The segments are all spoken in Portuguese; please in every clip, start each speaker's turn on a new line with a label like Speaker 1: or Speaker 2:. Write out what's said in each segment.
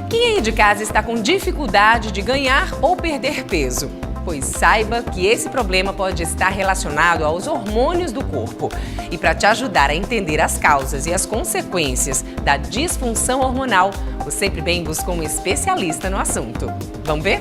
Speaker 1: Quem aí de casa está com dificuldade de ganhar ou perder peso? Pois saiba que esse problema pode estar relacionado aos hormônios do corpo. E para te ajudar a entender as causas e as consequências da disfunção hormonal, o Sempre Bem buscou um especialista no assunto. Vamos ver?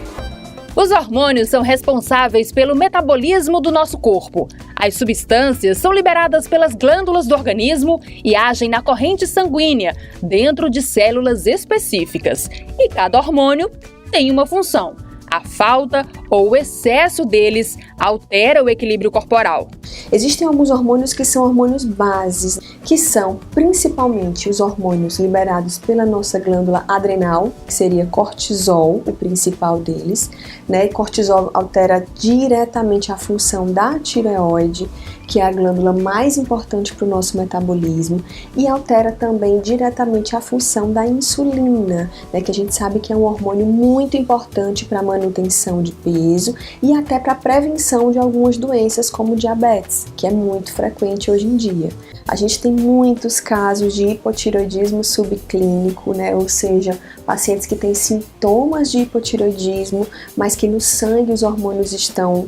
Speaker 2: Os hormônios são responsáveis pelo metabolismo do nosso corpo. As substâncias são liberadas pelas glândulas do organismo e agem na corrente sanguínea, dentro de células específicas. E cada hormônio tem uma função. A falta ou o excesso deles altera o equilíbrio corporal.
Speaker 3: Existem alguns hormônios que são hormônios bases, que são principalmente os hormônios liberados pela nossa glândula adrenal, que seria cortisol, o principal deles, né? Cortisol altera diretamente a função da tireoide, que é a glândula mais importante para o nosso metabolismo, e altera também diretamente a função da insulina, né? Que a gente sabe que é um hormônio muito importante para a manutenção de peso e até para a prevenção de algumas doenças como diabetes, que é muito frequente hoje em dia. A gente tem muitos casos de hipotireoidismo subclínico, né? Ou seja, pacientes que têm sintomas de hipotireoidismo, mas que no sangue os hormônios estão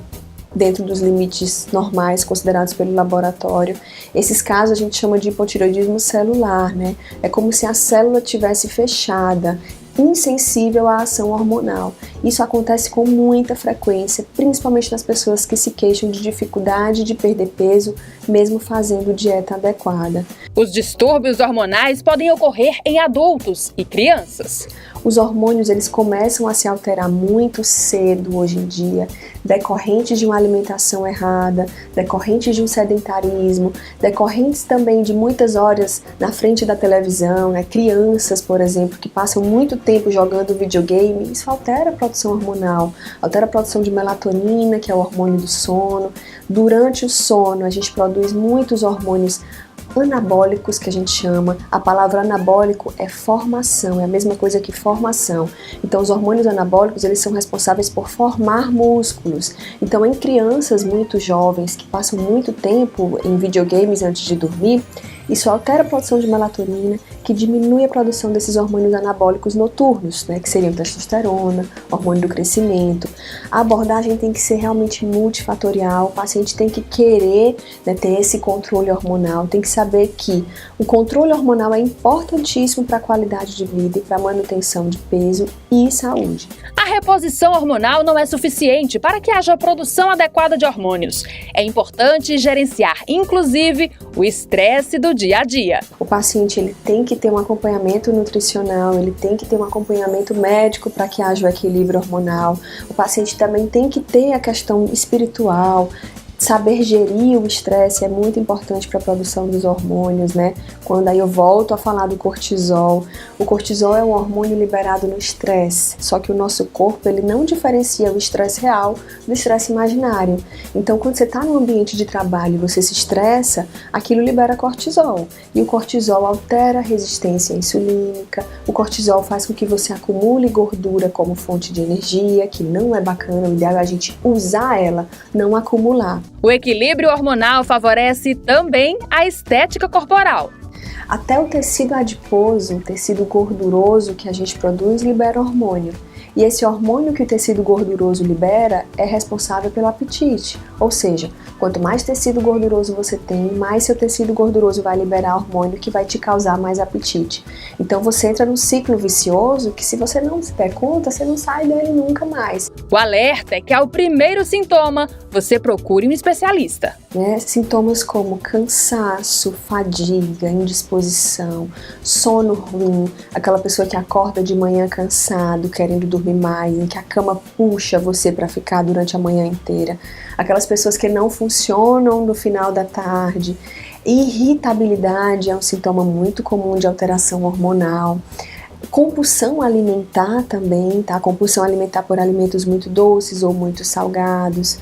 Speaker 3: dentro dos limites normais considerados pelo laboratório. Esses casos a gente chama de hipotireoidismo celular, né? É como se a célula tivesse fechada, insensível à ação hormonal. Isso acontece com muita frequência, principalmente nas pessoas que se queixam de dificuldade de perder peso, mesmo fazendo dieta adequada.
Speaker 2: Os distúrbios hormonais podem ocorrer em adultos e crianças.
Speaker 3: Os hormônios eles começam a se alterar muito cedo hoje em dia, decorrentes de uma alimentação errada, decorrentes de um sedentarismo, decorrentes também de muitas horas na frente da televisão, né? Crianças, por exemplo, que passam muito tempo jogando videogame, isso altera a produção hormonal, altera a produção de melatonina, que é o hormônio do sono. Durante o sono, a gente produz muitos hormônios anabólicos, que a gente chama. A palavra anabólico é formação, é a mesma coisa que formação. Então, os hormônios anabólicos, eles são responsáveis por formar músculos. Então, em crianças muito jovens que passam muito tempo em videogames antes de dormir, isso altera a produção de melatonina, que diminui a produção desses hormônios anabólicos noturnos, né, que seriam testosterona, hormônio do crescimento. A abordagem tem que ser realmente multifatorial, o paciente tem que querer, né, ter esse controle hormonal, tem que saber que o controle hormonal é importantíssimo para a qualidade de vida e para a manutenção de peso e saúde.
Speaker 2: A reposição hormonal não é suficiente para que haja produção adequada de hormônios. É importante gerenciar, inclusive, o estresse do dia a dia.
Speaker 3: O paciente ele tem que ter um acompanhamento nutricional, ele tem que ter um acompanhamento médico para que haja o equilíbrio hormonal. O paciente também tem que ter a questão espiritual. Saber gerir o estresse é muito importante para a produção dos hormônios, né? Quando aí eu volto a falar do cortisol, o cortisol é um hormônio liberado no estresse, só que o nosso corpo ele não diferencia o estresse real do estresse imaginário. Então, quando você está no ambiente de trabalho e você se estressa, aquilo libera cortisol. E o cortisol altera a resistência insulínica, o cortisol faz com que você acumule gordura como fonte de energia, que não é bacana, o ideal é a gente usar ela, não acumular.
Speaker 2: O equilíbrio hormonal favorece também a estética corporal.
Speaker 3: Até o tecido adiposo, o tecido gorduroso que a gente produz, libera hormônio. E esse hormônio que o tecido gorduroso libera é responsável pelo apetite. Ou seja, quanto mais tecido gorduroso você tem, mais seu tecido gorduroso vai liberar hormônio que vai te causar mais apetite. Então você entra num ciclo vicioso que, se você não se der conta, você não sai dele nunca mais.
Speaker 2: O alerta é que, ao primeiro sintoma, você procure um especialista.
Speaker 3: Sintomas como cansaço, fadiga, indisposição, sono ruim, aquela pessoa que acorda de manhã cansado, querendo dormir mais, em que a cama puxa você para ficar durante a manhã inteira, aquelas pessoas que não funcionam no final da tarde. Irritabilidade é um sintoma muito comum de alteração hormonal. Compulsão alimentar também, tá? Compulsão alimentar por alimentos muito doces ou muito salgados.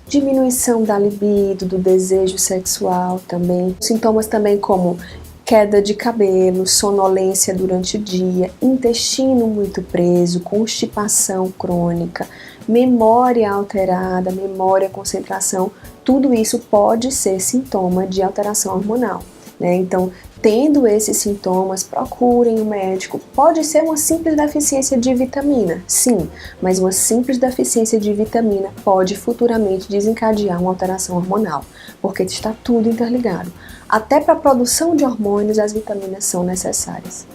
Speaker 3: Diminuição da libido, do desejo sexual também. Sintomas também como queda de cabelo, sonolência durante o dia, intestino muito preso, constipação crônica, memória alterada, memória, concentração, tudo isso pode ser sintoma de alteração hormonal. Então, Tendo esses sintomas, procurem o médico. Pode ser uma simples deficiência de vitamina, sim, mas uma simples deficiência de vitamina pode futuramente desencadear uma alteração hormonal, porque está tudo interligado. Até para a produção de hormônios, as vitaminas são necessárias.